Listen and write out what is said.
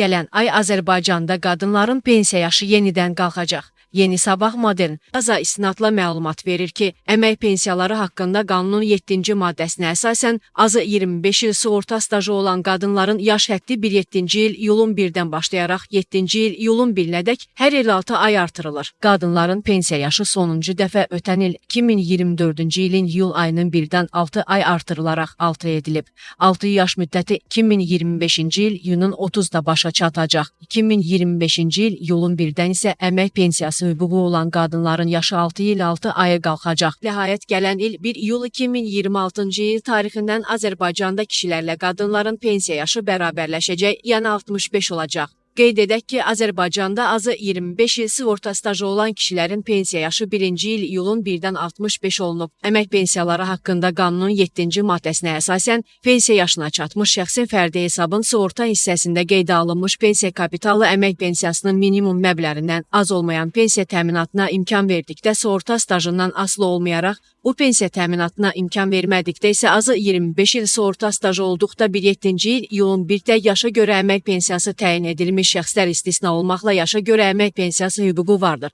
gələn ay Azərbaycanda qadınların pensiya yaşı yenidən qalxacaq. Yeni Sabah modern baza istinadla məlumat verir ki, əmək pensiyaları haqqında qanunun 7-ci maddəsinə əsasən azı 25 il sığorta stajı olan qadınların yaş həddi 17-ci il iyulun 1-dən başlayaraq 7-ci il iyulun 1-nədək hər il 6 ay artırılır. Qadınların pensiya yaşı sonuncu dəfə ötən il 2024-cü ilin iyul ayının 1-dən 6 ay artırılaraq 6 edilib. 6 yaş müddəti 2025-ci il iyunun 30-da başa çatacaq. 2025-ci il iyulun 1-dən isə əmək pensiyası hüququ olan qadınların yaşı 6 il 6 aya qalxacaq. Nəhayət gələn il 1 iyul 2026-cı il tarixindən Azərbaycanda kişilərlə qadınların pensiya yaşı bərabərləşəcək, yəni 65 olacaq. Qeyd edək ki, Azərbaycanda azı 25 il sığorta stajı olan kişilərin pensiya yaşı 1-ci il iyulun 1-dən 65 olunub. Əmək pensiyaları haqqında qanunun 7-ci maddəsinə əsasən pensiya yaşına çatmış şəxsin fərdi hesabın sığorta hissəsində qeydə alınmış pensiya kapitalı əmək pensiyasının minimum məbləğindən az olmayan pensiya təminatına imkan verdikdə sığorta stajından asılı olmayaraq, bu pensiya təminatına imkan vermədikdə isə azı 25 il sığorta stajı olduqda 7-ci il iyulun 1-də yaşa görə əmək pensiyası təyin edilmiş şəxslər istisna olmaqla yaşa görə əmək pensiyası hüququ vardır.